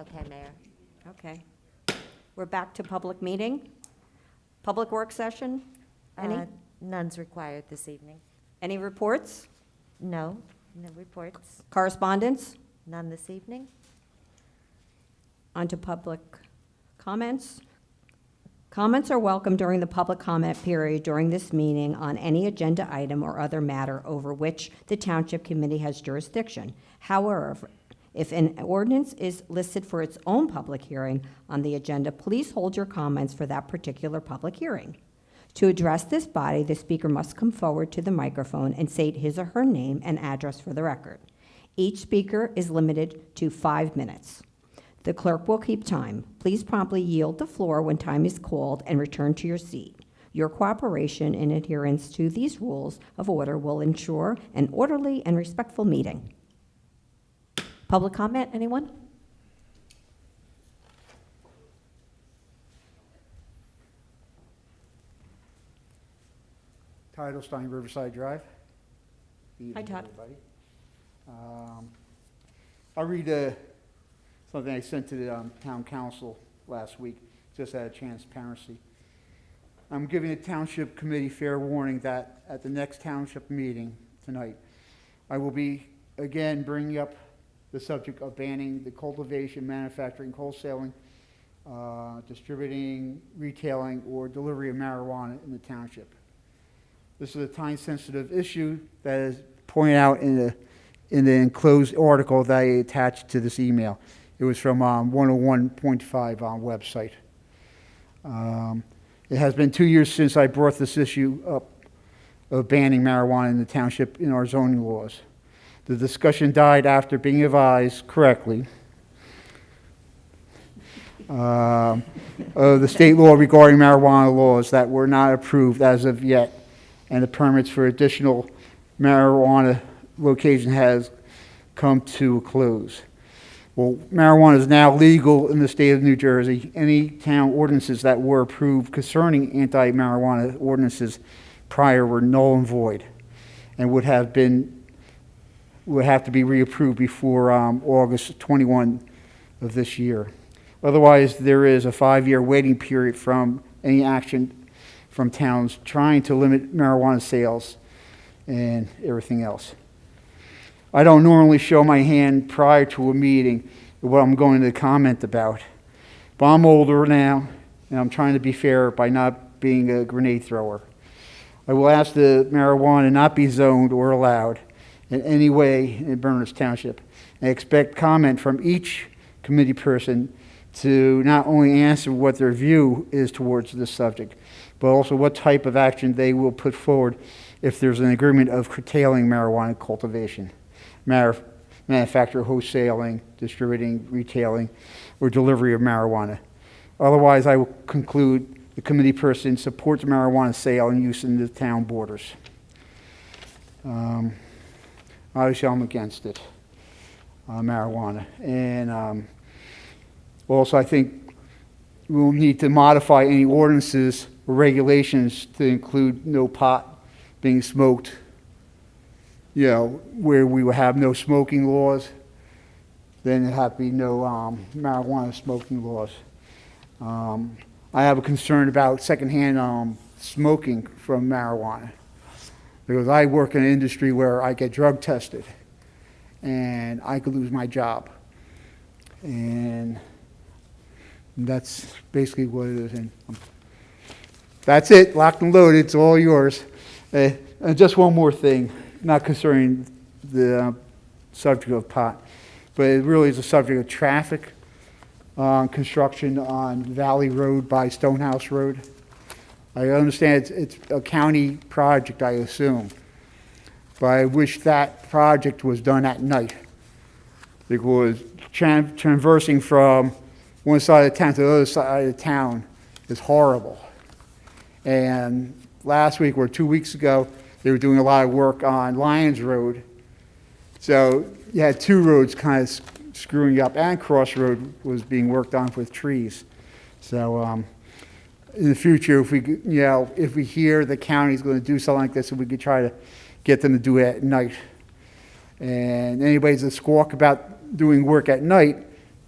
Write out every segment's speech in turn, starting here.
Okay, Mayor. Okay. We're back to public meeting. Public work session? Any? None's required this evening. Any reports? No, no reports. Correspondence? None this evening. On to public comments. Comments are welcome during the public comment period during this meeting on any agenda item or other matter over which the Township Committee has jurisdiction. However, if an ordinance is listed for its own public hearing on the agenda, please hold your comments for that particular public hearing. To address this body, the speaker must come forward to the microphone and state his or her name and address for the record. Each speaker is limited to 5 minutes. The clerk will keep time. Please promptly yield the floor when time is called and return to your seat. Your cooperation and adherence to these rules of order will ensure an orderly and respectful meeting. Public comment, anyone? Todd Stein, Riverside Drive. Hi, Todd. Everybody. I'll read something I sent to the town council last week, just out of transparency. I'm giving the township committee fair warning that at the next township meeting tonight, I will be again bringing up the subject of banning the cultivation, manufacturing, wholesaling, distributing, retailing, or delivery of marijuana in the township. This is a time-sensitive issue that is pointed out in the enclosed article that I attached to this email. It was from 101.5 website. It has been 2 years since I brought this issue up of banning marijuana in the township in our zoning laws. The discussion died after being advised correctly of the state law regarding marijuana laws that were not approved as of yet, and the permits for additional marijuana location has come to a close. Well, marijuana is now legal in the state of New Jersey. Any town ordinances that were approved concerning anti-marijuana ordinances prior were null and void and would have to be reapproved before August 21 of this year. Otherwise, there is a 5-year waiting period from any action from towns trying to limit marijuana sales and everything else. I don't normally show my hand prior to a meeting of what I'm going to comment about, but I'm older now, and I'm trying to be fair by not being a grenade thrower. I will ask the marijuana not be zoned or allowed in any way in Berners Township, and expect comment from each committee person to not only answer what their view is towards this subject, but also what type of action they will put forward if there's an agreement of curtailing marijuana cultivation, manufacture, wholesaling, distributing, retailing, or delivery of marijuana. Otherwise, I will conclude the committee person supports marijuana sale and use in the town borders. Obviously, I'm against it, marijuana. And also, I think we'll need to modify any ordinances or regulations to include no pot being smoked, where we will have no smoking laws, then there have to be no marijuana smoking laws. I have a concern about secondhand smoking from marijuana, because I work in an industry where I get drug tested and I could lose my job. And that's basically what it is. And that's it, locked and loaded, it's all yours. And just one more thing, not concerning the subject of pot, but it really is a subject of traffic, construction on Valley Road by Stonehouse Road. I understand it's a county project, I assume, but I wish that project was done at night, because traversing from one side of the town to the other side of the town is horrible. And last week or 2 weeks ago, they were doing a lot of work on Lyons Road. So you had two roads kind of screwing up, and Cross Road was being worked on with trees. So in the future, if we hear the county's going to do something like this, we could try to get them to do it at night. And anybody's a squawk about doing work at night,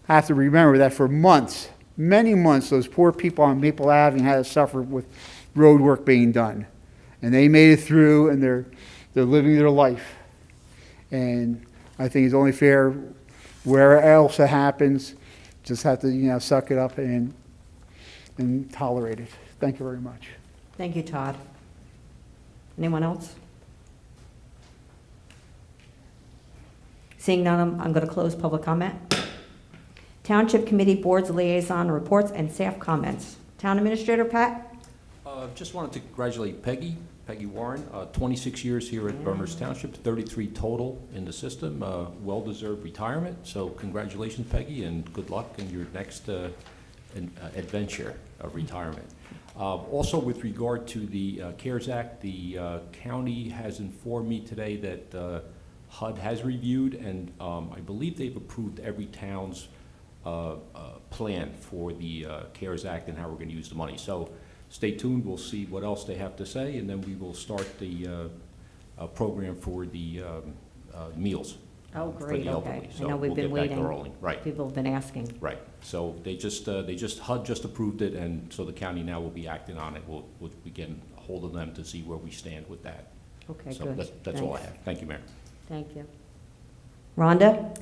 have to remember that for months, many months, those poor people on Maple Avenue had to suffer with road work being done. And they made it through, and they're living their life. And I think it's only fair, where else it happens, just have to, suck it up and tolerate it. Thank you very much. Thank you, Todd. Anyone else? Seeing none, I'm going to close public comment. Township Committee Boards Liaison Reports and Staff Comments. Town Administrator Pat? Just wanted to congratulate Peggy Warren, 26 years here at Berners Township, 33 total in the system, well-deserved retirement. So congratulations, Peggy, and good luck in your next adventure of retirement. Also, with regard to the CARES Act, the county has informed me today that HUD has reviewed, and I believe they've approved every town's plan for the CARES Act and how we're going to use the money. So stay tuned. We'll see what else they have to say, and then we will start the program for the meals. Oh, For great, the okay. elderly. I So know we've we'll been get that waiting. rolling. Right. People have been asking. Right. So HUD just approved it, and so the county now will be acting on it. We'll begin a hold of them to see where we stand with that. Okay, So good. that's all I Thanks. have. Thank you, Mayor. Thank you. Rhonda?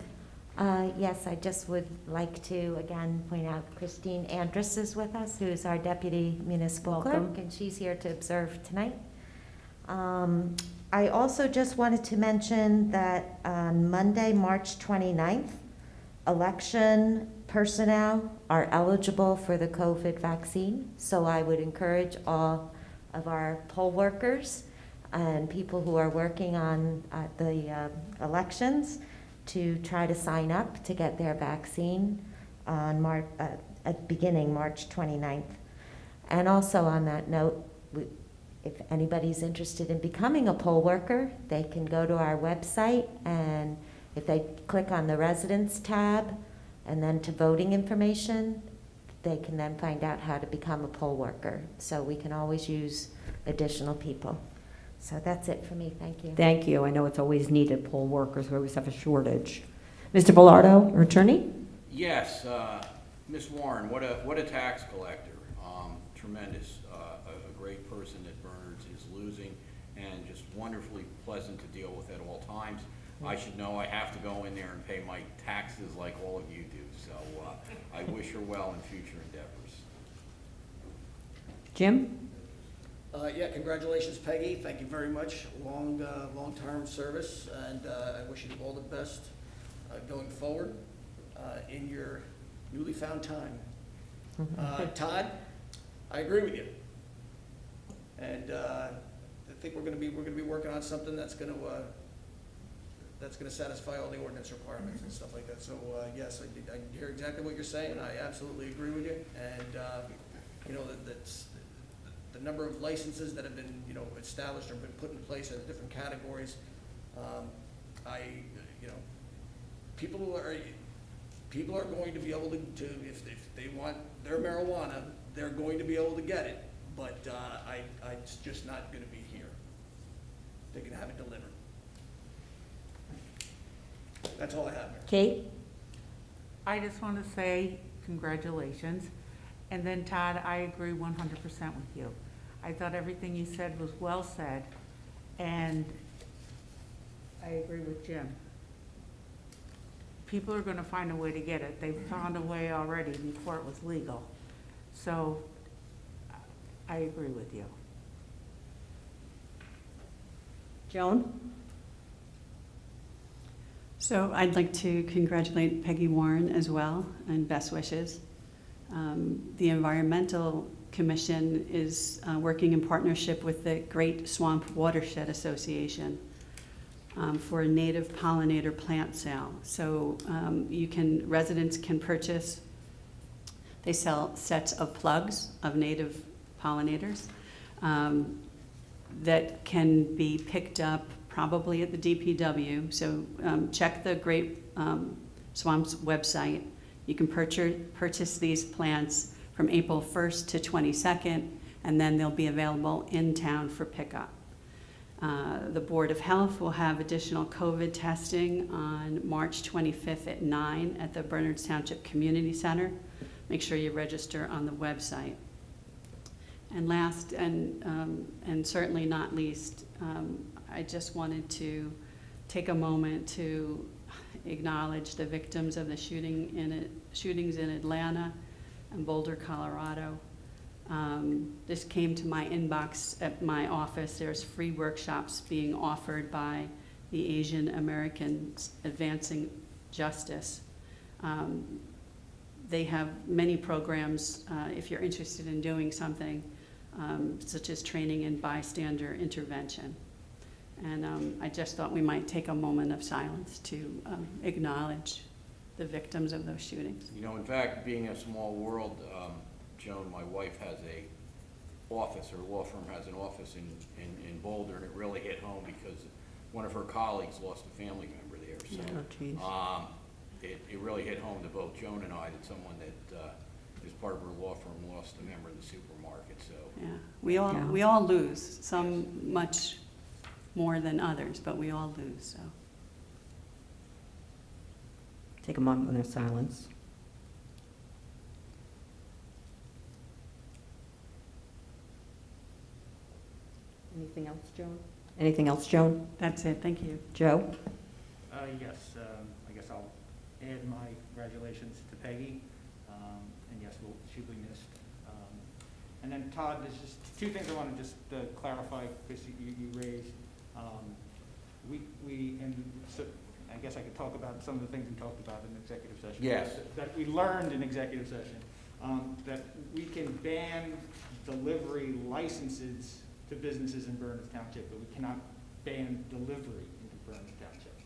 Yes, I just would like to, again, point out Christine Andrus is with us, who's our Deputy Municipal Welcome. Clerk, and she's here to observe tonight. I also just wanted to mention that on Monday, March 29th, election personnel are eligible for the COVID vaccine. So I would encourage all of our poll workers and people who are working on the elections to try to sign up to get their vaccine on beginning March 29th. And also on that note, if anybody's interested in becoming a poll worker, they can go to our website, and if they click on the residents tab and then to voting information, they can then find out how to become a poll worker. So we can always use additional people. So that's it for me. Thank you. Thank you. I know it's always needed, poll workers, we always have a shortage. Mr. Bellardo, our attorney? Yes, Ms. Warren, what a tax collector. Tremendous, a great person that Berners is losing, and just wonderfully pleasant to deal with at all times. I should know I have to go in there and pay my taxes like all of you do, so I wish her well in future endeavors. Jim? Yeah, congratulations, Peggy. Thank you very much. Long-term service, and I wish you all the best going forward in your newly found time. Todd, I agree with you, and I think we're going to be working on something that's going to satisfy all the ordinance requirements and stuff like that. So yes, I hear exactly what you're saying. I absolutely agree with you, and that's. The number of licenses that have been, established or been put in place in different categories, people are going to be able to if they want their marijuana, they're going to be able to get it, but it's just not going to be here. They can have it delivered. That's all I have, Mayor. Kate? I just want to say congratulations. And then Todd, I agree 100% with you. I thought everything you said was well said, and I agree with Jim. People are going to find a way to get it. They found a way already before it was legal. So I agree with you. Joan? So I'd like to congratulate Peggy Warren as well, and best wishes. The Environmental Commission is working in partnership with the Great Swamp Watershed Association for a native pollinator plant sale. So residents can purchase, they sell sets of plugs of native pollinators that can be picked up probably at the DPW. So check the Great Swamps website. You can purchase these plants from April 1st to 22nd, and then they'll be available in town for pickup. The Board of Health will have additional COVID testing on March 25th at 9 at the Bernards Township Community Center. Make sure you register on the website. And last, and certainly not least, I just wanted to take a moment to acknowledge the victims of the shootings in Atlanta and Boulder, Colorado. This came to my inbox at my office. There's free workshops being offered by the Asian Americans Advancing Justice. They have many programs if you're interested in doing something, such as training in bystander intervention. And I just thought we might take a moment of silence to acknowledge the victims of those shootings. You know, in fact, being a small world, Joan, my wife, has a office, her law firm has an office in Boulder, and it really hit home because one of her colleagues lost a family member there. So it really hit home to both Joan and I that someone that is part of her law firm lost a member in the supermarket. So yeah, we all lose, some much more than others, but we all lose. So Take a moment of silence. Anything else, Joan? Anything else, Joan? that's it. Thank you. Joe? Yes, I guess I'll add my congratulations to Peggy, and yes, she'll be missed. And then Todd, there's just two things I want to just clarify, because you raised. And so I guess I could talk about some of the things we talked about in executive session. Yes. That we learned in executive session, that we can ban delivery licenses to businesses in Bernards Township, but we cannot ban delivery into Bernards Township.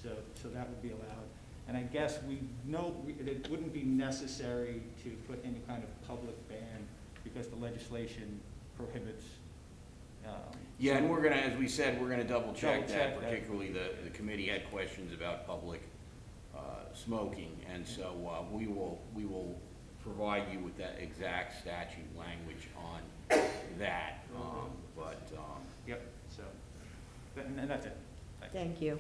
So that would be allowed. And I guess we know it wouldn't be necessary to put any kind of public ban because the legislation prohibits. yeah, and we're gonna, as we said, we're gonna double check that. Double-check that. Particularly the committee had questions about public smoking, and so we will provide you with that exact statute language on that. Yep. So, and that's it. Thanks. Thank you.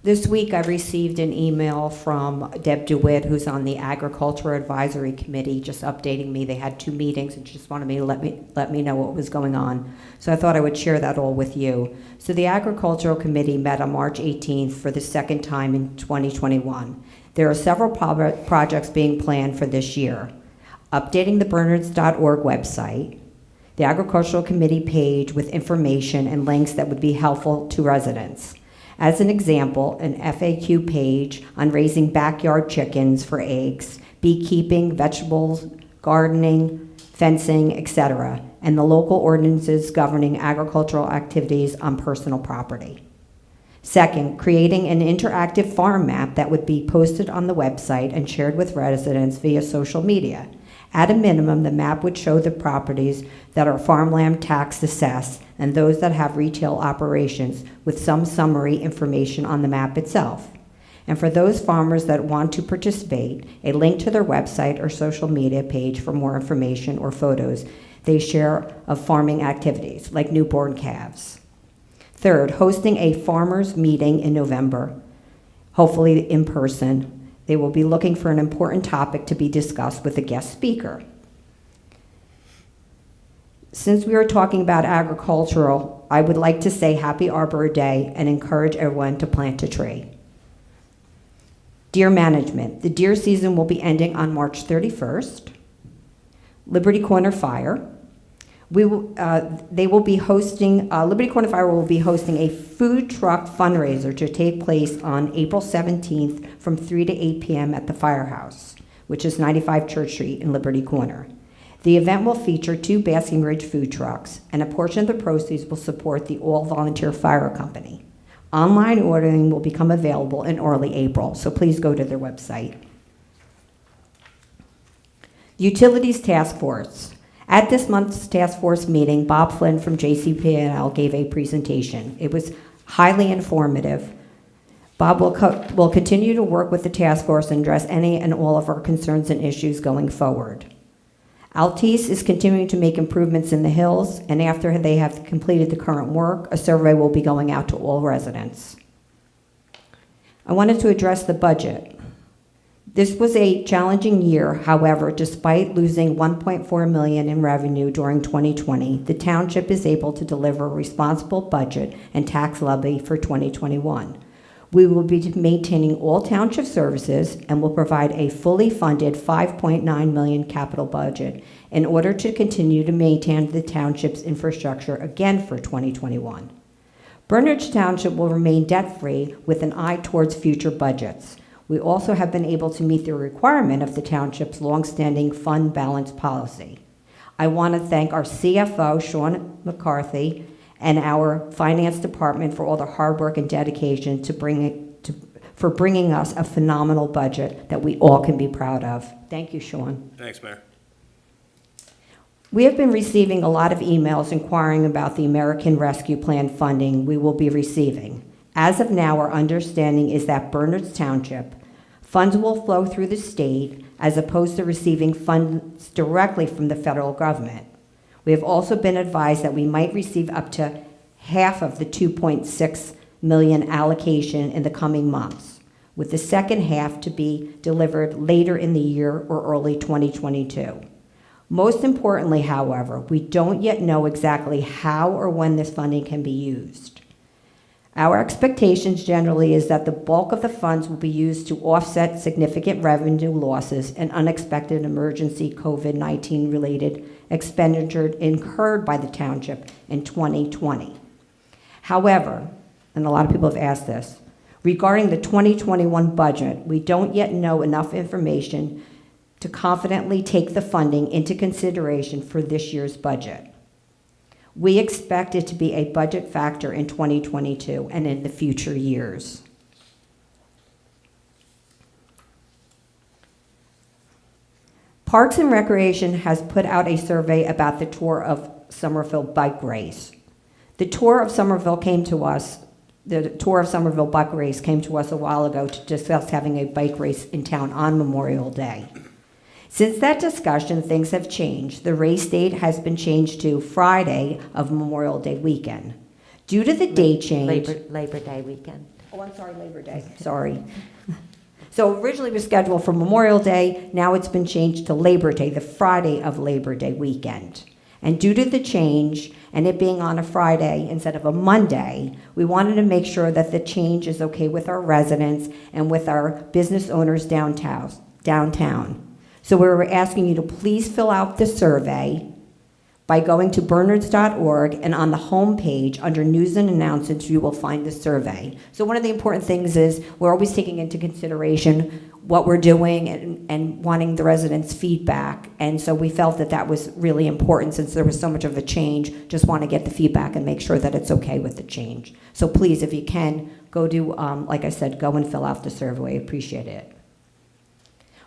This week, I received an email from Deb DeWitt, who's on the Agriculture Advisory Committee, just updating me. They had 2 meetings and just wanted me to let me know what was going on. So I thought I would share that all with you. So the Agricultural Committee met on March 18th for the second time in 2021. There are several projects being planned for this year. Updating the Bernards.org website, the Agricultural Committee page with information and links that would be helpful to residents. As an example, an FAQ page on raising backyard chickens for eggs, beekeeping, vegetables, gardening, fencing, etc., and the local ordinances governing agricultural activities on personal property. Second, creating an interactive farm map that would be posted on the website and shared with residents via social media. At a minimum, the map would show the properties that are farmland tax assessed and those that have retail operations, with some summary information on the map itself. And for those farmers that want to participate, a link to their website or social media page for more information or photos they share of farming activities, like newborn calves. Third, hosting a farmers meeting in November, hopefully in person. They will be looking for an important topic to be discussed with a guest speaker. Since we are talking about agricultural, I would like to say Happy Arbor Day and encourage everyone to plant a tree. Deer management. The deer season will be ending on March 31st. Liberty Corner Fire. Liberty Corner Fire will be hosting a food truck fundraiser to take place on April 17th from 3 to 8 p.m. at the Firehouse, which is 95 Church Street in Liberty Corner. The event will feature 2 Basking Ridge food trucks, and a portion of the proceeds will support the all-volunteer fire company. Online ordering will become available in early April, so please go to their website. Utilities Task Force. At this month's task force meeting, Bob Flynn from JCP&L gave a presentation. It was highly informative. Bob will continue to work with the task force and address any and all of our concerns and issues going forward. Altice is continuing to make improvements in the hills, and after they have completed the current work, a survey will be going out to all residents. I wanted to address the budget. This was a challenging year. However, despite losing $1.4 million in revenue during 2020, the township is able to deliver a responsible budget and tax levy for 2021. We will be maintaining all township services and will provide a fully funded $5.9 million capital budget in order to continue to maintain the township's infrastructure again for 2021. Berners Township will remain debt-free with an eye towards future budgets. We also have been able to meet the requirement of the township's longstanding fund balance policy. I want to thank our CFO, Sean McCarthy, and our finance department for all the hard work and dedication for bringing us a phenomenal budget that we all can be proud of. Thank you, Sean. Thanks, Mayor. We have been receiving a lot of emails inquiring about the American Rescue Plan funding we will be receiving. As of now, our understanding is that Berners Township funds will flow through the state as opposed to receiving funds directly from the federal government. We have also been advised that we might receive up to half of the $2.6 million allocation in the coming months, with the second half to be delivered later in the year or early 2022. Most importantly, however, we don't yet know exactly how or when this funding can be used. Our expectations generally is that the bulk of the funds will be used to offset significant revenue losses and unexpected emergency COVID-19 related expenditure incurred by the township in 2020. However, and a lot of people have asked this, regarding the 2021 budget, we don't yet know enough information to confidently take the funding into consideration for this year's budget. We expect it to be a budget factor in 2022 and in the future years. Parks and Recreation has put out a survey about the Tour of Somerville bike race. The Tour of Somerville bike race came to us a while ago to discuss having a bike race in town on Memorial Day. Since that discussion, things have changed. The race date has been changed to Friday of Memorial Day weekend. Due to the date change... Labor Day weekend. Oh, I'm sorry, Labor Day. Sorry. So originally it was scheduled for Memorial Day. Now it's been changed to Labor Day, the Friday of Labor Day weekend. And due to the change, and it being on a Friday instead of a Monday, we wanted to make sure that the change is okay with our residents and with our business owners downtown. So we're asking you to please fill out the survey by going to bernards.org, and on the home page under news and announcements you will find the survey. So one of the important things is we're always taking into consideration what we're doing and wanting the residents' feedback, and so we felt that that was really important since there was so much of a change. Just want to get the feedback and make sure that it's okay with the change. So please, if you can, go do, like I said, go and fill out the survey. I appreciate it.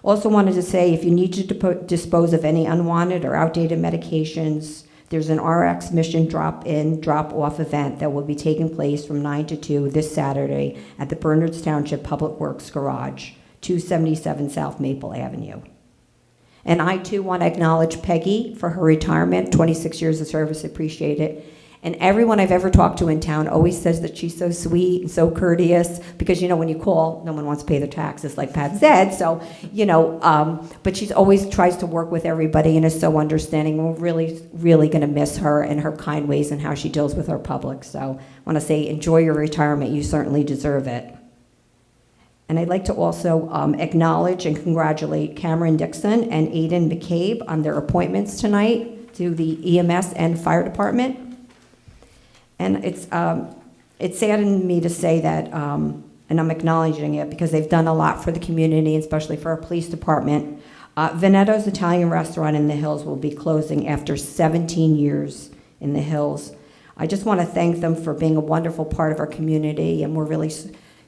Also wanted to say, if you need to dispose of any unwanted or outdated medications, there's an RX Mission drop-in, drop-off event that will be taking place from 9 to 2 this Saturday at the Berners Township Public Works Garage, 277 South Maple Avenue. And I, too, want to acknowledge Peggy for her retirement, 26 years of service, appreciate it. And everyone I've ever talked to in town always says that she's so sweet and so courteous, because, you know, when you call, no one wants to pay their taxes, like Pat said. So, you know, but she's always tries to work with everybody and is so understanding. We're really, really going to miss her and her kind ways and how she deals with our public. So I want to say, enjoy your retirement. You certainly deserve it. And I'd like to also acknowledge and congratulate Cameron Dixon and Aiden McCabe on their appointments tonight to the EMS and Fire Department. And it saddened me to say that, and I'm acknowledging it because they've done a lot for the community, especially for our police department. Venetto's Italian Restaurant in the Hills will be closing after 17 years in the Hills. I just want to thank them for being a wonderful part of our community, and we're really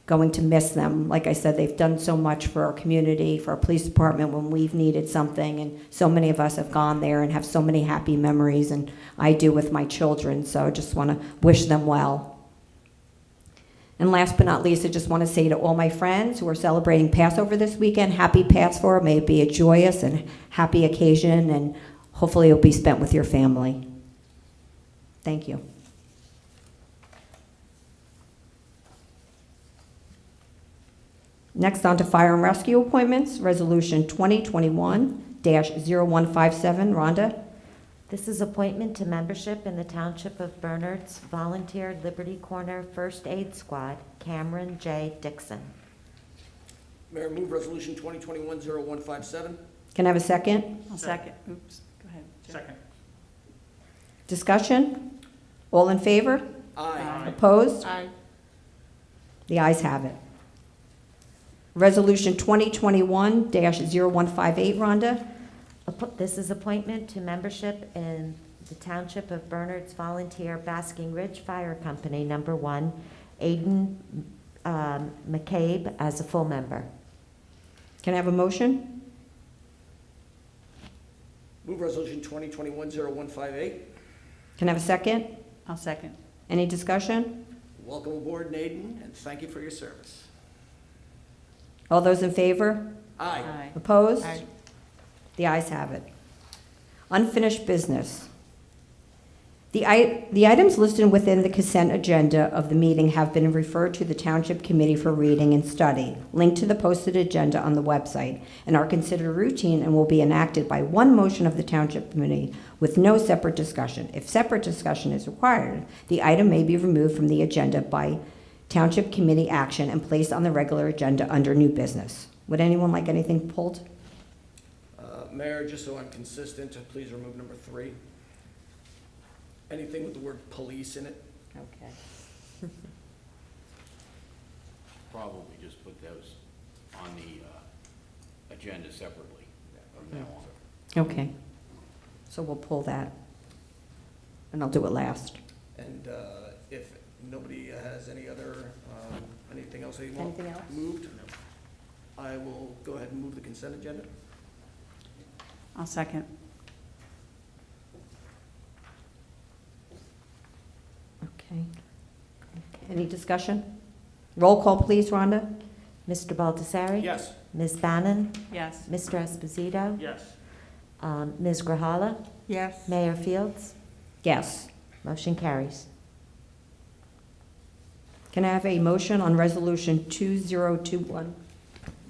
going to miss them. Like I said, they've done so much for our community, for our police department when we've needed something, and so many of us have gone there and have so many happy memories, and I do with my children, so I just want to wish them well. And last but not least, I just want to say to all my friends who are celebrating Passover this weekend, happy Passover. May it be a joyous and happy occasion, and Hopefully it'll be spent with your family. Thank you. Next, on to fire and rescue appointments, Resolution 2021-0157. Rhonda? This is appointment to membership in the Township of Bernard's Volunteer Liberty Corner First Aid Squad, Cameron J. Dixon. Mayor, move resolution 2021-0157. Can I have a second? I'll second. Oops, go ahead. Jim. Second. Discussion? All in favor? Aye. Opposed? Aye. The ayes have it. Resolution 2021-0158. Rhonda? This is appointment to membership in the Township of Bernard's Volunteer Basking Ridge Fire Company, Number 1, Aiden McCabe as a full member. Can I have a motion? Move resolution 2021-0158. Can I have a second? I'll second. Any discussion? Welcome aboard, Naden, and thank you for your service. All those in favor? Aye. Aye. Opposed? Aye. The ayes have it. Unfinished business. The items listed within the consent agenda of the meeting have been referred to the Township Committee for reading and study, linked to the posted agenda on the website, and are considered routine and will be enacted by one motion of the Township Committee with no separate discussion. If separate discussion is required, the item may be removed from the agenda by Township Committee action and placed on the regular agenda under new business. Would anyone like anything pulled? Mayor, just so I'm consistent, please remove number 3. Anything with the word police in it? Okay. Probably just put those on the agenda separately from now on. Okay. So we'll pull that. And I'll do it last. And if nobody has any other, anything else they want Anything else? moved, I will go ahead and move the consent agenda. I'll second. Okay. Any discussion? Roll call, please, Rhonda? Mr. Baldessari? Yes. Ms. Bannon? Yes. Mr. Esposito? Yes. Ms. Grijalva? Yes. Mayor Fields? Yes. Motion carries. Can I have a motion on Resolution 2021?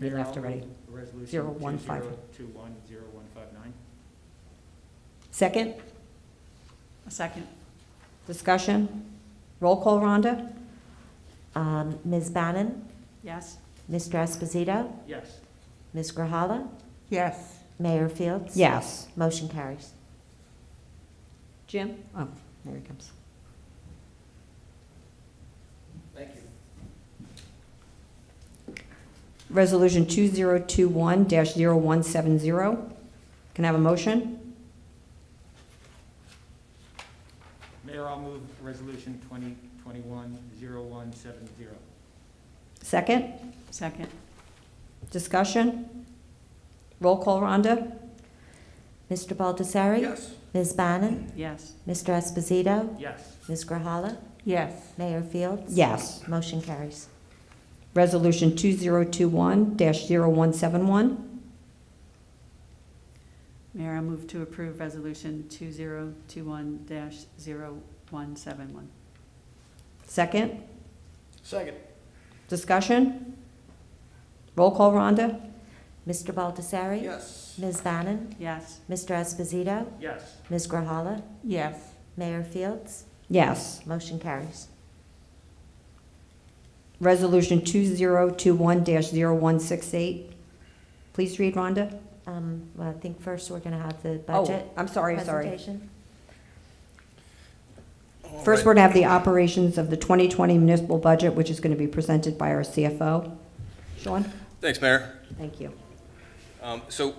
You left already. Resolution 0159. 2021-0159. Second? A second. Discussion? Roll call, Rhonda? Ms. Bannon? Yes. Mr. Esposito? Yes. Ms. Grijalva? Yes. Mayor Fields? Yes. Motion carries. Jim? Oh, there he comes. Thank you. Resolution 2021-0170. Can I have a motion? Mayor, I'll move resolution 2021-0170. Second? Second. Discussion? Roll call, Rhonda? Mr. Baldessari? Yes. Ms. Bannon? Yes. Mr. Esposito? Yes. Ms. Grijalva? Yes. Mayor Fields? Yes. Motion carries. Resolution 2021-0171. Mayor, I move to approve resolution 2021-0171. Second? Second. Discussion? Roll call, Rhonda? Mr. Baldessari? Yes. Ms. Bannon? Yes. Mr. Esposito? Yes. Ms. Grijalva? Yes. Mayor Fields? Yes. Motion carries. Resolution 2021-0168. Please read, Rhonda. Well, I think first we're going to have the Oh, budget I'm sorry. presentation. First, we're going to have the operations of the 2020 municipal budget, which is going to be presented by our CFO. Sean? Thanks, Mayor. Thank you. So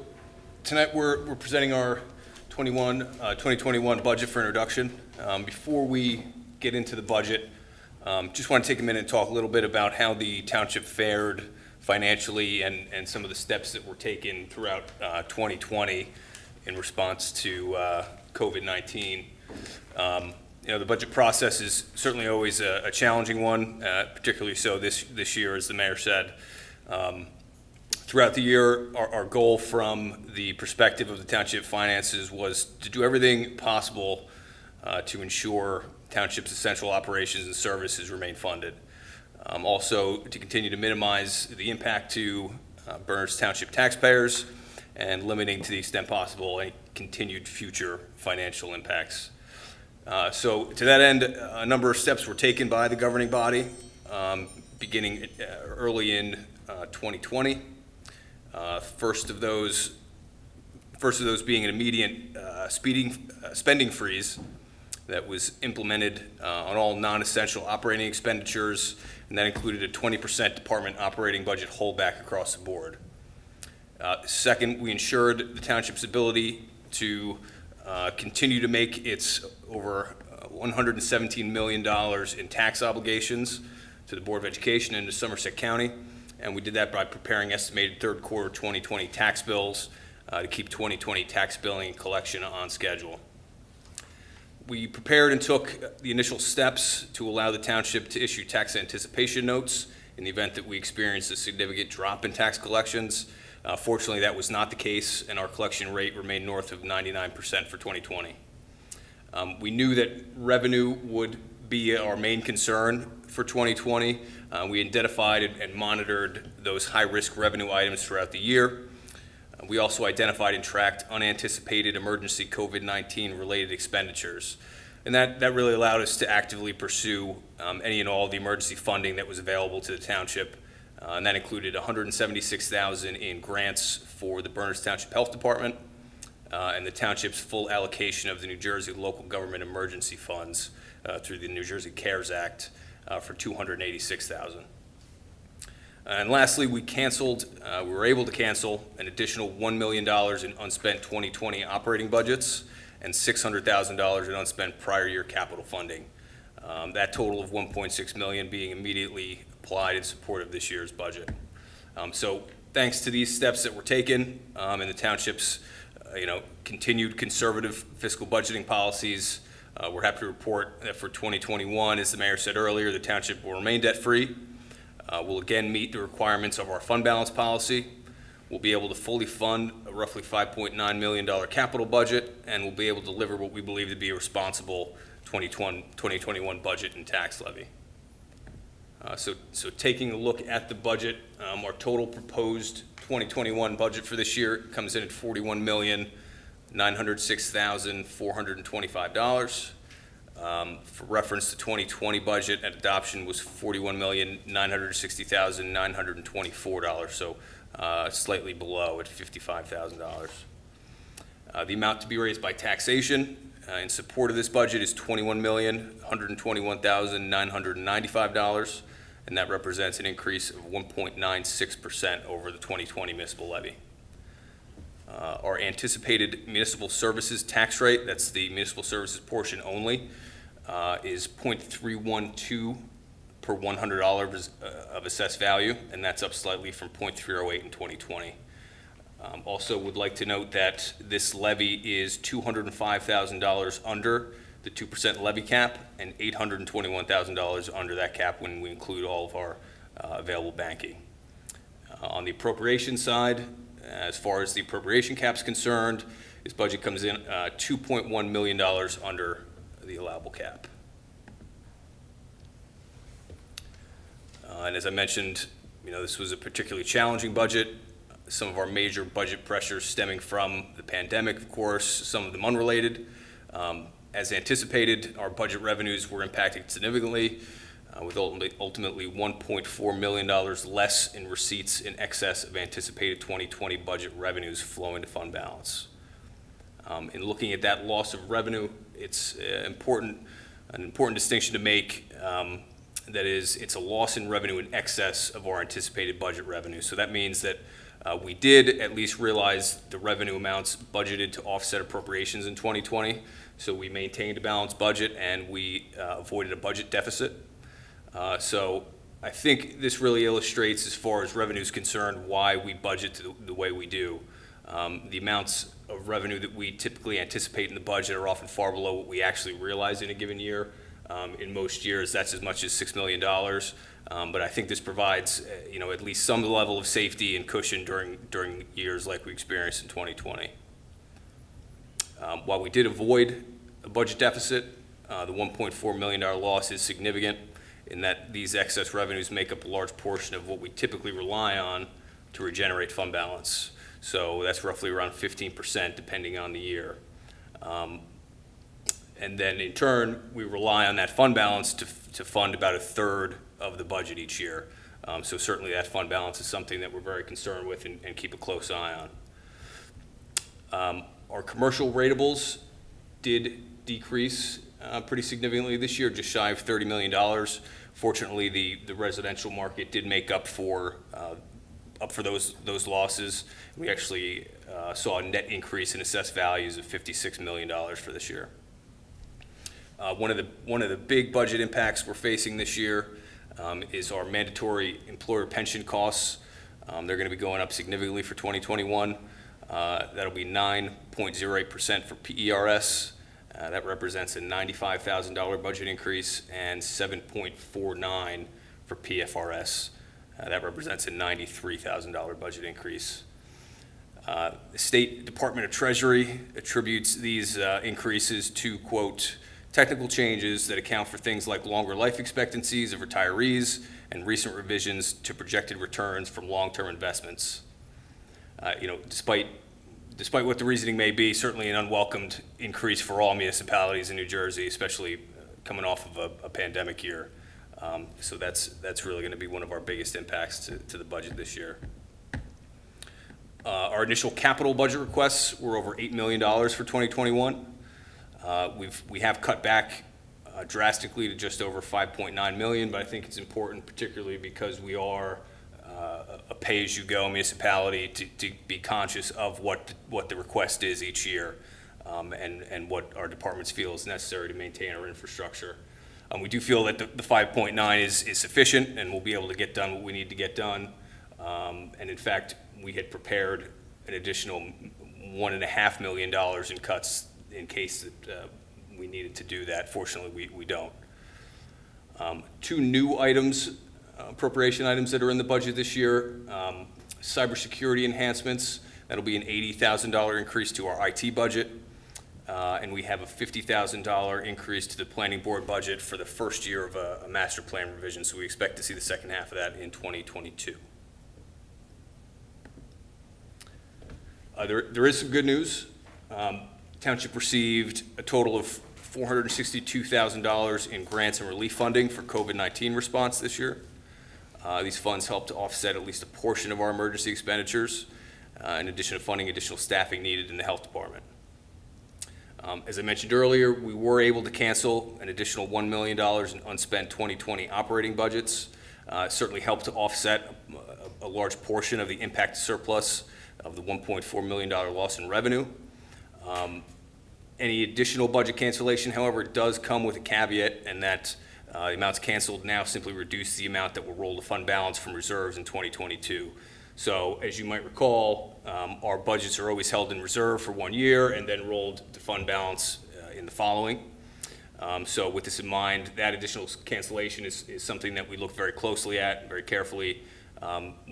tonight, we're presenting our 2021 budget for introduction. Before we get into the budget, just want to take a minute and talk a little bit about how the township fared financially and some of the steps that were taken throughout 2020 in response to COVID-19. The budget process is certainly always a challenging one, particularly so this year, as the mayor said. Throughout the year, our goal from the perspective of the township finances was to do everything possible to ensure township's essential operations and services remain funded. Also, to continue to minimize the impact to Berners Township taxpayers and limiting to the extent possible any continued future financial impacts. So to that end, a number of steps were taken by the governing body, beginning early in 2020. First of those being an immediate spending freeze that was implemented on all non-essential operating expenditures, and that included a 20% department operating budget holdback across the board. Second, we ensured the township's ability to continue to make its over $117 million in tax obligations to the Board of Education and to Somerset County, and we did that by preparing estimated third quarter 2020 tax bills to keep 2020 tax billing and collection on schedule. We prepared and took the initial steps to allow the township to issue tax anticipation notes in the event that we experienced a significant drop in tax collections. Fortunately, that was not the case, and our collection rate remained north of 99% for 2020. We knew that revenue would be our main concern for 2020. We identified and monitored those high-risk revenue items throughout the year. We also identified and tracked unanticipated emergency COVID-19 related expenditures. And that really allowed us to actively pursue any and all of the emergency funding that was available to the township. And that included $176,000 in grants for the Berners Township Health Department and the township's full allocation of the New Jersey Local Government Emergency Funds through the New Jersey CARES Act for $286,000. And lastly, we were able to cancel an additional $1 million in unspent 2020 operating budgets and $600,000 in unspent prior year capital funding. That total of $1.6 million being immediately applied in support of this year's budget. So thanks to these steps that were taken and the township's continued conservative fiscal budgeting policies, we're happy to report that for 2021, as the mayor said earlier, the township will remain debt-free. We'll again meet the requirements of our fund balance policy. We'll be able to fully fund a roughly $5.9 million capital budget, and we'll be able to deliver what we believe to be a responsible 2021 budget and tax levy. So taking a look at the budget, our total proposed 2021 budget for this year comes in at $41,906,425. For reference, the 2020 budget at adoption was $41,960,924, so slightly below at $55,000. The amount to be raised by taxation in support of this budget is $21,121,995, and that represents an increase of 1.96% over the 2020 municipal levy. Our anticipated municipal services tax rate, that's the municipal services portion only, is 0.312 per $100 of assessed value, and that's up slightly from 0.308 in 2020. Also would like to note that this levy is $205,000 under the 2% levy cap and $821,000 under that cap when we include all of our available banking. On the appropriation side, as far as the appropriation cap is concerned, this budget comes in $2.1 million under the allowable cap. And as I mentioned, this was a particularly challenging budget. Some of our major budget pressures stemming from the pandemic, of course, some of them unrelated. As anticipated, our budget revenues were impacted significantly, with ultimately $1.4 million less in receipts in excess of anticipated 2020 budget revenues flowing to fund balance. In looking at that loss of revenue, it's an important distinction to make. That is, it's a loss in revenue in excess of our anticipated budget revenue. So that means that we did at least realize the revenue amounts budgeted to offset appropriations in 2020. So we maintained a balanced budget and we avoided a budget deficit. So I think this really illustrates, as far as revenue is concerned, why we budget the way we do. The amounts of revenue that we typically anticipate in the budget are often far below what we actually realize in a given year. In most years, that's as much as $6 million. But I think this provides, at least some level of safety and cushion during years like we experienced in 2020. While we did avoid a budget deficit, the $1.4 million loss is significant in that these excess revenues make up a large portion of what we typically rely on to regenerate fund balance. So that's roughly around 15% depending on the year. And then in turn, we rely on that fund balance to fund about a third of the budget each year. So certainly that fund balance is something that we're very concerned with and keep a close eye on. Our commercial ratables did decrease pretty significantly this year, just shy of $30 million. Fortunately, the residential market did make up for those losses. We actually saw a net increase in assessed values of $56 million for this year. One of the big budget impacts we're facing this year is our mandatory employer pension costs. They're going to be going up significantly for 2021. That'll be 9.08% for PERS. That represents a $95,000 budget increase, and 7.49 for PFRS. That represents a $93,000 budget increase. The State Department of Treasury attributes these increases to, quote, technical changes that account for things like longer life expectancies of retirees and recent revisions to projected returns from long-term investments. Despite what the reasoning may be, certainly an unwelcomed increase for all municipalities in New Jersey, especially coming off of a pandemic year. So that's really going to be one of our biggest impacts to the budget this year. Our initial capital budget requests were over $8 million for 2021. We have cut back drastically to just over $5.9 million, but I think it's important, particularly because we are a pay-as-you-go municipality, to be conscious of what the request is each year, and what our departments feel is necessary to maintain our infrastructure. We do feel that the 5.9 is sufficient, and we'll be able to get done what we need to get done. And in fact, we had prepared an additional $1.5 million in cuts in case that we needed to do that. Fortunately, we don't. Two new items, appropriation items that are in the budget this year: cybersecurity enhancements. That'll be an $80,000 increase to our IT budget. And we have a $50,000 increase to the planning board budget for the first year of a master plan revision. So we expect to see the second half of that in 2022. There is some good news. Township received a total of $462,000 in grants and relief funding for COVID-19 response this year. These funds help to offset at least a portion of our emergency expenditures, in addition to funding additional staffing needed in the health department. As I mentioned earlier, we were able to cancel an additional $1 million in unspent 2020 operating budgets. Certainly helped to offset a large portion of the impact surplus of the $1.4 million loss in revenue. Any additional budget cancellation, however, does come with a caveat, and that the amounts canceled now simply reduce the amount that will roll to fund balance from reserves in 2022. So as you might recall, our budgets are always held in reserve for 1 year and then rolled to fund balance in the following. So with this in mind, that additional cancellation is something that we look very closely at, very carefully.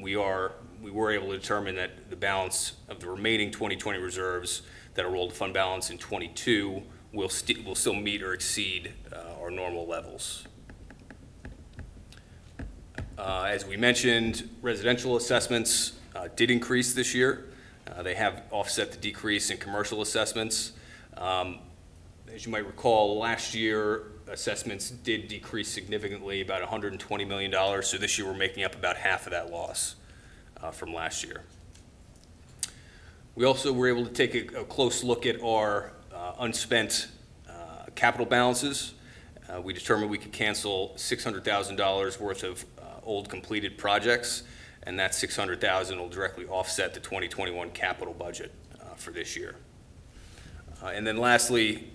We were able to determine that the balance of the remaining 2020 reserves that are rolled to fund balance in 22 will still meet or exceed our normal levels. As we mentioned, residential assessments did increase this year. They have offset the decrease in commercial assessments. As you might recall, last year assessments did decrease significantly, about $120 million. So this year we're making up about half of that loss from last year. We also were able to take a close look at our unspent capital balances. We determined we could cancel $600,000 worth of old completed projects, and that $600,000 will directly offset the 2021 capital budget for this year. And then lastly,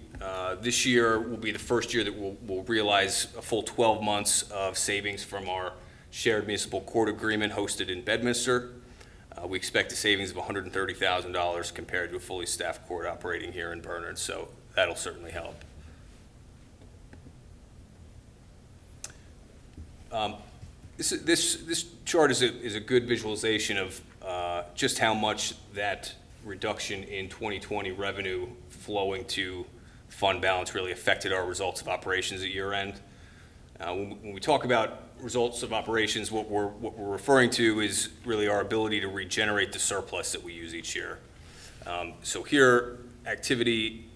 this year will be the first year that we'll realize a full 12 months of savings from our shared municipal court agreement hosted in Bedminster. We expect a savings of $130,000 compared to a fully staffed court operating here in Bernard, so that'll certainly help. This chart is a good visualization of just how much that reduction in 2020 revenue flowing to fund balance really affected our results of operations at year end. When we talk about results of operations, what we're referring to is really our ability to regenerate the surplus that we use each year. So here, activity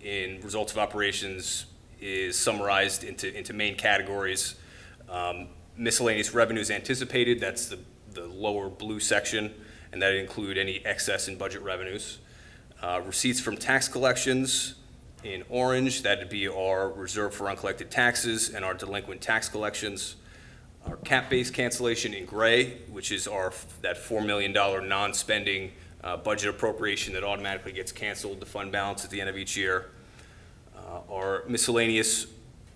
in results of operations is summarized into main categories. Miscellaneous revenues anticipated, that's the lower blue section, and that include any excess in budget revenues. Receipts from tax collections in orange, that'd be our reserve for uncollected taxes and our delinquent tax collections. Our cap-based cancellation in gray, which is that $4 million non-spending budget appropriation that automatically gets canceled to fund balance at the end of each year. Our miscellaneous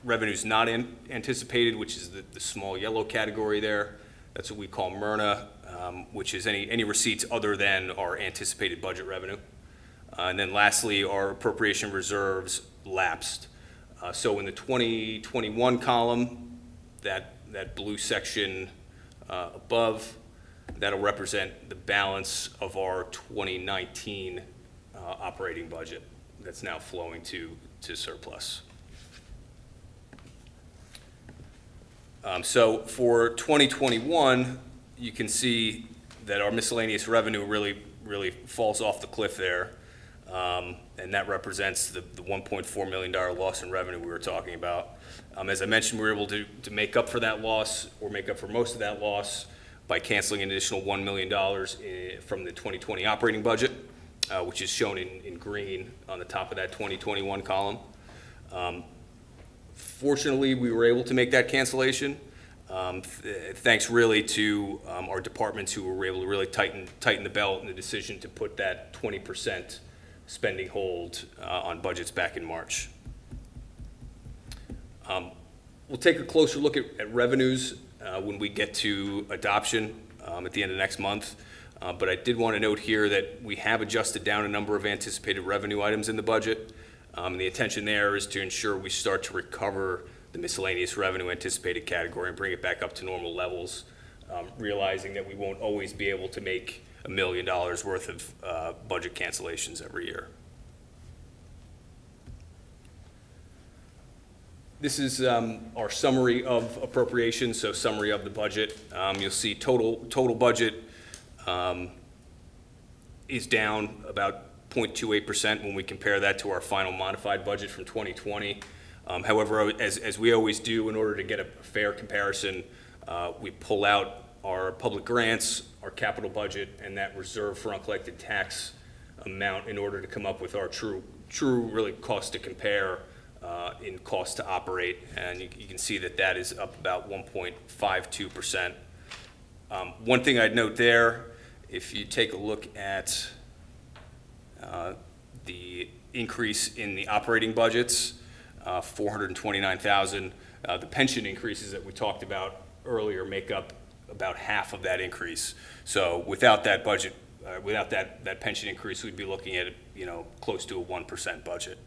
revenues not anticipated, which is the small yellow category there. That's what we call MRNA, which is any receipts other than our anticipated budget revenue. And then lastly, our appropriation reserves lapsed. So in the 2021 column, that blue section above, that'll represent the balance of our 2019 operating budget that's now flowing to surplus. So for 2021, you can see that our miscellaneous revenue really falls off the cliff there. And that represents the $1.4 million loss in revenue we were talking about. As I mentioned, we were able to make up for that loss, or make up for most of that loss, by canceling an additional $1 million from the 2020 operating budget, which is shown in green on the top of that 2021 column. Fortunately, we were able to make that cancellation, thanks really to our departments who were able to really tighten the belt in the decision to put that 20% spending hold on budgets back in March. We'll take a closer look at revenues when we get to adoption at the end of next month. But I did want to note here that we have adjusted down a number of anticipated revenue items in the budget. And the intention there is to ensure we start to recover the miscellaneous revenue anticipated category and bring it back up to normal levels, realizing that we won't always be able to make $1 million worth of budget cancellations every year. This is our summary of appropriations, so summary of the budget. You'll see total budget is down about 0.28% when we compare that to our final modified budget from 2020. However, as we always do, in order to get a fair comparison, we pull out our public grants, our capital budget, and that reserve for uncollected tax amount in order to come up with our true really cost to compare in cost to operate. And you can see that is up about 1.52%. One thing I'd note there, if you take a look at the increase in the operating budgets, $429,000, the pension increases that we talked about earlier make up about half of that increase. So without that budget, without that pension increase, we'd be looking at close to a 1% budget.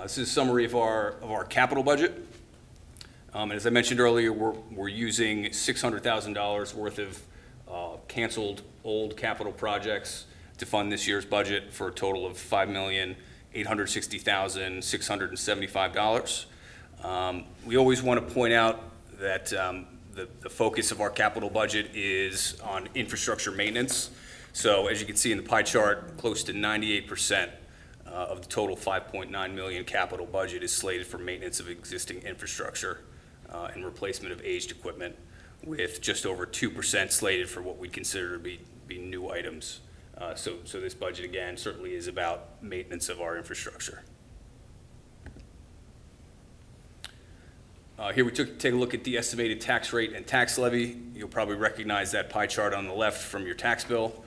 This is a summary of our capital budget. And as I mentioned earlier, we're using $600,000 worth of canceled old capital projects to fund this year's budget for a total of $5,860,675. We always want to point out that the focus of our capital budget is on infrastructure maintenance. So as you can see in the pie chart, close to 98% of the total $5.9 million capital budget is slated for maintenance of existing infrastructure and replacement of aged equipment, with just over 2% slated for what we consider to be new items. So this budget, again, certainly is about maintenance of our infrastructure. Here we take a look at the estimated tax rate and tax levy. You'll probably recognize that pie chart on the left from your tax bill.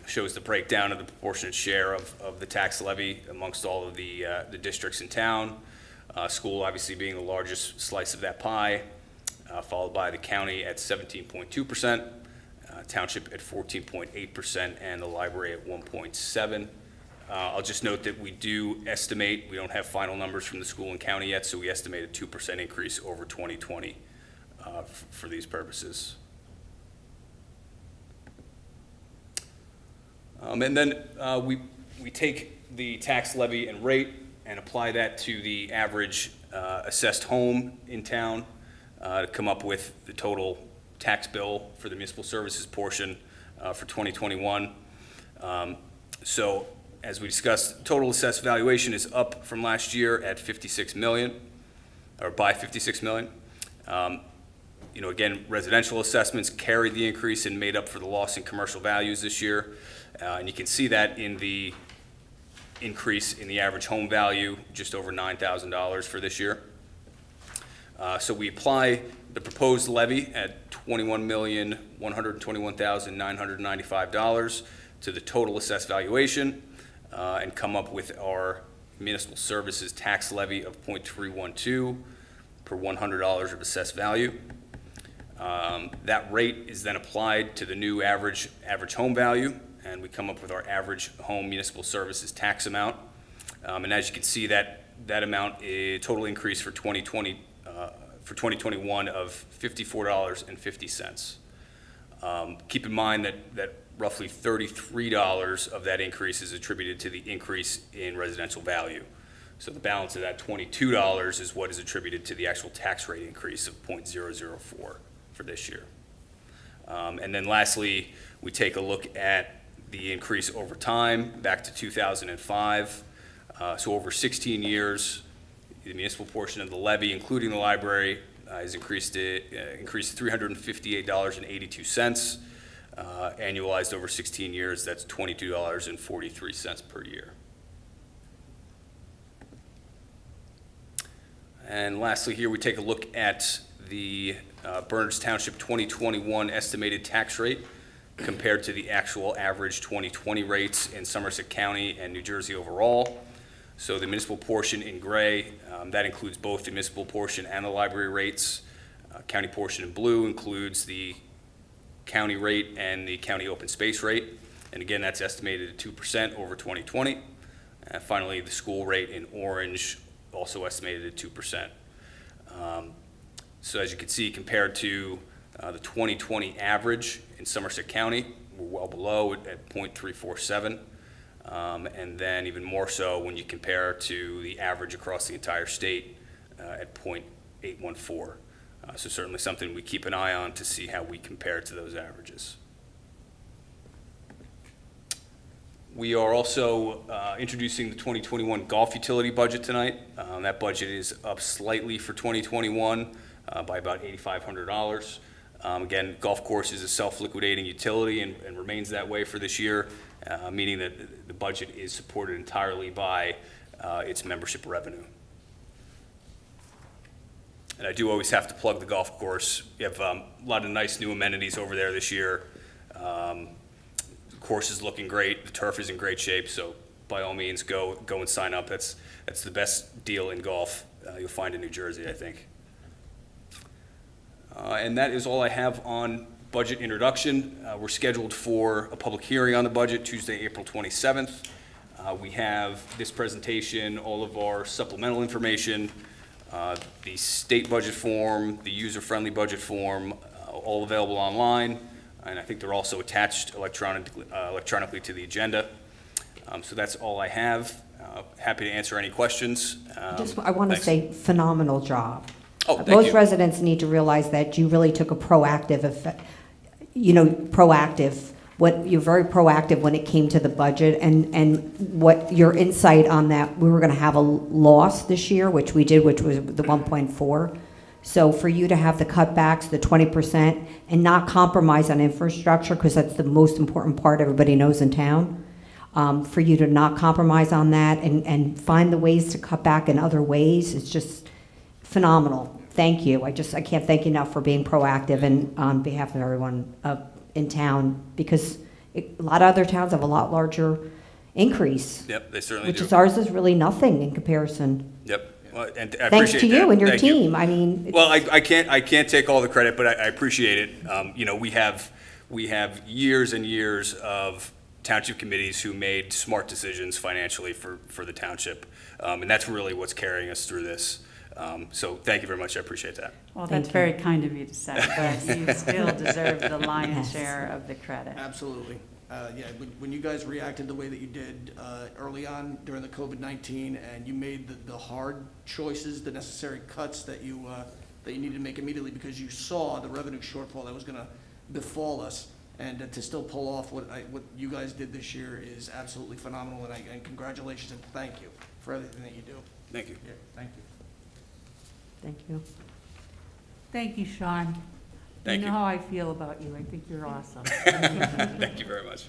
Shows the breakdown of the proportionate share of the tax levy amongst all of the districts in town. School obviously being the largest slice of that pie, followed by the county at 17.2%, township at 14.8%, and the library at 1.7%. I'll just note that we do estimate, we don't have final numbers from the school and county yet, so we estimate a 2% increase over 2020 for these purposes. And then we take the tax levy and rate and apply that to the average assessed home in town to come up with the total tax bill for the municipal services portion for 2021. So as we discussed, total assessed valuation is up from last year at 56 million, or by 56 million. You know, again, residential assessments carried the increase and made up for the loss in commercial values this year. And you can see that in the increase in the average home value, just over $9,000 for this year. So we apply the proposed levy at $21,121,995 to the total assessed valuation and come up with our municipal services tax levy of 0.312 per $100 of assessed value. That rate is then applied to the new average home value, and we come up with our average home municipal services tax amount. And as you can see, that amount is total increase for 2020 for 2021 of $54.50. Keep in mind that roughly $33 of that increase is attributed to the increase in residential value. So the balance of that $22 is what is attributed to the actual tax rate increase of 0.004 for this year. And then lastly, we take a look at the increase over time back to 2005. So over 16 years, the municipal portion of the levy, including the library, has increased $358.82. Annualized over 16 years, that's $22.43 per year. And lastly, here we take a look at the Berners Township 2021 estimated tax rate compared to the actual average 2020 rates in Somerset County and New Jersey overall. So the municipal portion in gray, that includes both the municipal portion and the library rates. County portion in blue includes the county rate and the county open space rate. And again, that's estimated at 2% over 2020. And finally, the school rate in orange, also estimated at 2%. So as you can see, compared to the 2020 average in Somerset County, we're well below at 0.347. And then even more so when you compare to the average across the entire state at 0.814. So certainly something we keep an eye on to see how we compare to those averages. We are also introducing the 2021 golf utility budget tonight. That budget is up slightly for 2021 by about $8,500. Again, golf course is a self-liquidating utility and remains that way for this year, meaning that the budget is supported entirely by its membership revenue. And I do always have to plug the golf course. You have a lot of nice new amenities over there this year. The course is looking great. The turf is in great shape, so by all means, go and sign up. That's the best deal in golf you'll find in New Jersey, I think. And that is all I have on budget introduction. We're scheduled for a public hearing on the budget Tuesday, April 27th. We have this presentation, all of our supplemental information, the state budget form, the user-friendly budget form, all available online, and I think they're also attached electronically to the agenda. So that's all I have. Happy to answer any questions. I want to thanks. say phenomenal job. Oh, thank Most you. residents need to realize that you really took a proactive effect, you're very proactive when it came to the budget, and what your insight on that, we were going to have a loss this year, which we did, which was the 1.4. So for you to have the cutbacks, the 20%, and not compromise on infrastructure, because that's the most important part everybody knows in town, for you to not compromise on that and find the ways to cut back in other ways, it's just phenomenal. Thank you. I can't thank you enough for being proactive and on behalf of everyone in town, because a lot of other towns have a lot larger increase. Yep, they certainly do. Which is ours is really nothing in comparison. Yep. Well, and I Thanks appreciate to you that. and your Thank team. I mean, Well, I can't take all the credit, but I appreciate it. We have years and years of township committees who made smart decisions financially for the township. And that's really what's carrying us through this. So thank you very much. I appreciate that. Well, Thank that's you. very kind of you to say, but you still deserve the lion's Yes. share of the credit. Absolutely. Yeah, when you guys reacted the way that you did early on during the COVID-19, and you made the hard choices, the necessary cuts that you needed to make immediately because you saw the revenue shortfall that was going to befall us, and to still pull off what you guys did this year is absolutely phenomenal, and congratulations and thank you for everything that you do. Thank you. Yeah, thank you. Thank you. Thank you, Sean. Thank You you. know how I feel about you. I think you're awesome. Thank you very much.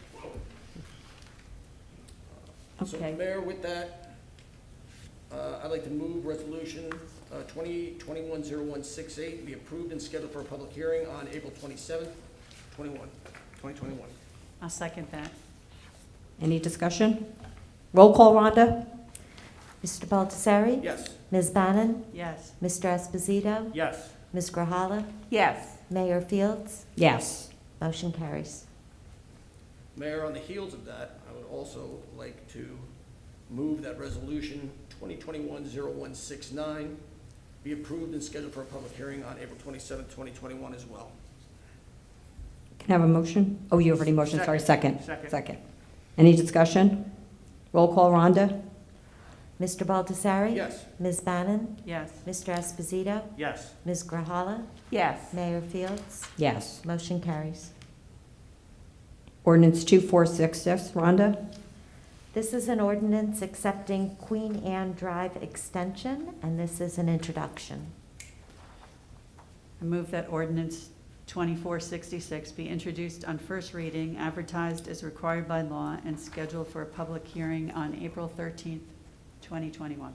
So, Okay. Mayor, with that, I'd like to move Resolution 2021-0168 be approved and scheduled for a public hearing on April 27th, 2021. I'll second that. Any discussion? Roll call, Rhonda? Mr. Baldessari? Yes. Ms. Bannon? Yes. Mr. Esposito? Yes. Ms. Grhala? Yes. Mayor Fields? Yes. Motion carries. Mayor, on the heels of that, I would also like to move that Resolution 2021-0169 be approved and scheduled for a public hearing on April 27th, 2021 as well. Can I have a motion? Oh, you already motioned, sorry, second. Second. Any discussion? Roll call, Rhonda? Mr. Baldessari? Yes. Ms. Bannon? Yes. Mr. Esposito? Yes. Ms. Grhala? Yes. Mayor Fields? Yes. Motion carries. Ordinance 2466, Rhonda? This is an ordinance accepting Queen Anne Drive extension, and this is an introduction. I move that ordinance 2466 be introduced on first reading, advertised as required by law, and scheduled for a public hearing on April 13th, 2021.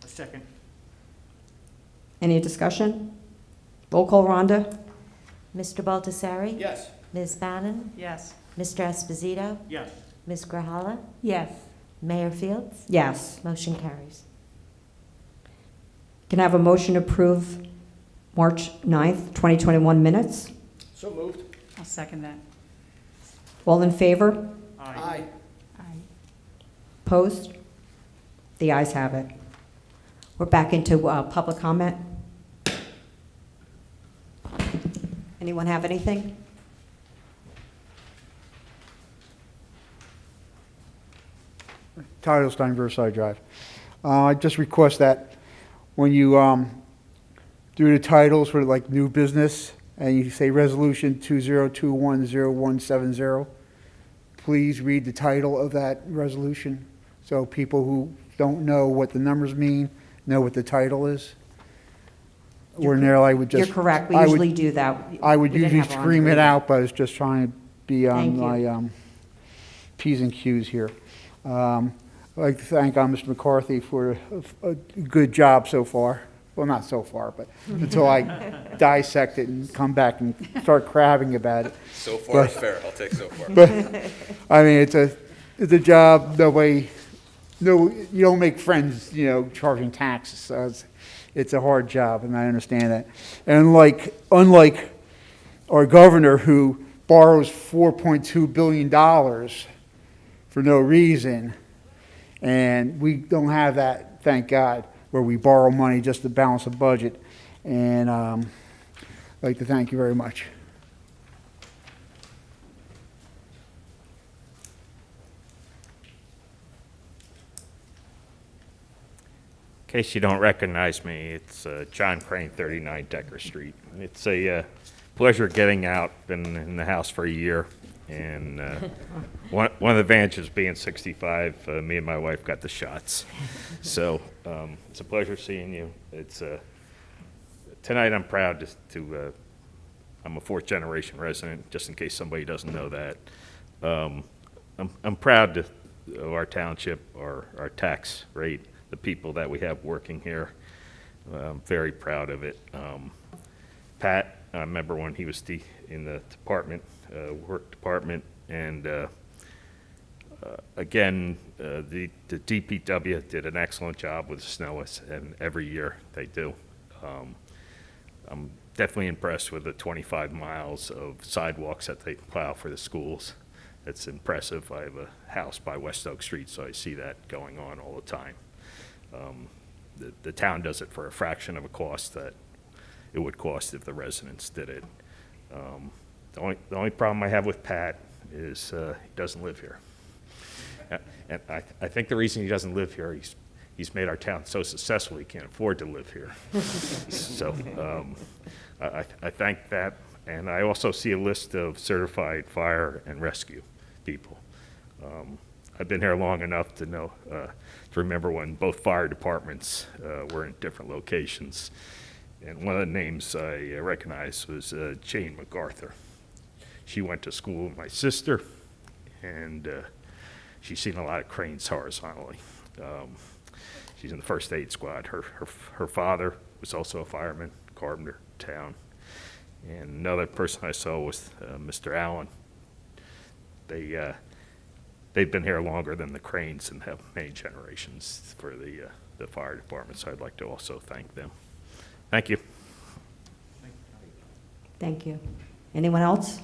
A second. Any discussion? Roll call, Rhonda? Mr. Baldessari? Yes. Ms. Bannon? Yes. Mr. Esposito? Yes. Ms. Grhala? Yes. Mayor Fields? Yes. Motion carries. Can I have a motion to approve March 9th, 2021 minutes? So moved. I'll second that. All in favor? Aye. Aye. Opposed? The ayes have it. We're back into public comment. Anyone have anything? Titlestein, Riverside Drive. I just request that when you do the titles for like new business and you say Resolution 20210170, please read the title of that resolution so people who don't know what the numbers mean know what the title is. Ordinarily, I would just... You're correct, we I would- usually do that. I would We didn't usually have it on scream it reading. out, but I was just trying to be Thank on you. my P's and Q's here. I'd like to thank Mr. McCarthy for a good job so far. Well, not so far, but until I dissect it and come back and start crabbing about it. So far, it's fair. I'll take so far. But, I mean, it's a job, you don't make friends, charging taxes. So it's a hard job, and I understand that. And unlike our governor, who borrows $4.2 billion for no reason, and we don't have that, thank God, where we borrow money just to balance a budget. And I'd like to thank you very much. In case you don't recognize me, it's John Crane, 39 Decker Street. It's a pleasure getting out, been in the house for a year, and one of the advantages being 65, me and my wife got the shots. So it's a pleasure seeing you. Tonight I'm proud to I'm a fourth-generation resident, just in case somebody doesn't know that. I'm proud of our township, our tax rate, the people that we have working here. I'm very proud of it. Pat, I remember when he was in the department, work department, and again, the DPW did an excellent job with snow, and every year they do. I'm definitely impressed with the 25 miles of sidewalks that they plow for the schools. It's impressive. I have a house by West Oak Street, so I see that going on all the time. The town does it for a fraction of a cost that it would cost if the residents did it. The only problem I have with Pat is he doesn't live here. And I think the reason he doesn't live here, he's made our town so successful he can't afford to live here. So I thank that. And I also see a list of certified fire and rescue people. I've been here long enough to know, to remember when both fire departments were in different locations. And one of the names I recognized was Jane MacArthur. She went to school with my sister, and she's seen a lot of cranes horizontally. She's in the first aid squad. Her father was also a fireman, carpenter, town. And another person I saw was Mr. Allen. They've been here longer than the cranes and have many generations for the fire department, so I'd like to also thank them. Thank you. Thank you. Anyone else?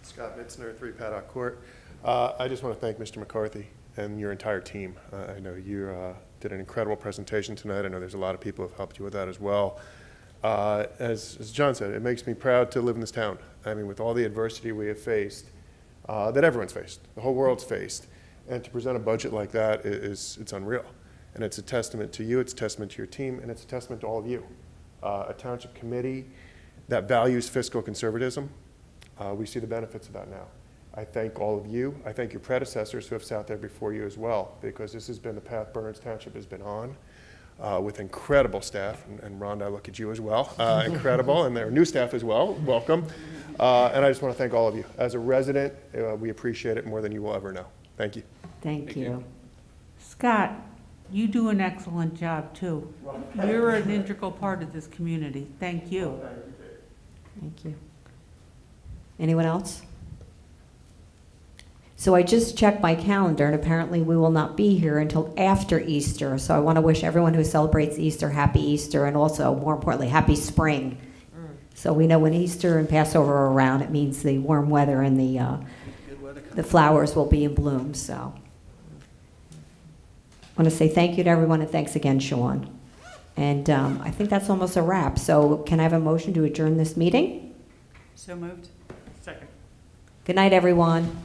Scott Mitzner, 3 Paddock Court. I just want to thank Mr. McCarthy and your entire team. I know you did an incredible presentation tonight. I know there's a lot of people who have helped you with that as well. As John said, it makes me proud to live in this town. I mean, with all the adversity we have faced, that everyone's faced, the whole world's faced, and to present a budget like that it's unreal. And it's a testament to you, it's a testament to your team, and it's a testament to all of you. A township committee that values fiscal conservatism, we see the benefits of that now. I thank all of you. I thank your predecessors who have sat there before you as well, because this has been the path Bernards Township has been on with incredible staff. And Rhonda, I look at you as well. Incredible, and their new staff as well. Welcome. And I just want to thank all of you. As a resident, we appreciate it more than you will ever know. Thank you. Thank you. Scott, you do an excellent job, too. You're an integral part of this community. Thank you. Thank you. Anyone else? So I just checked my calendar, and apparently we will not be here until after Easter. So I want to wish everyone who celebrates Easter happy Easter, and also, more importantly, happy spring. So we know when Easter and Passover are around, it means the warm weather and the flowers will be in bloom. So I want to say thank you to everyone, and thanks again, Sean. And I think that's almost a wrap. So can I have a motion to adjourn this meeting? So moved. Second. Good night, everyone.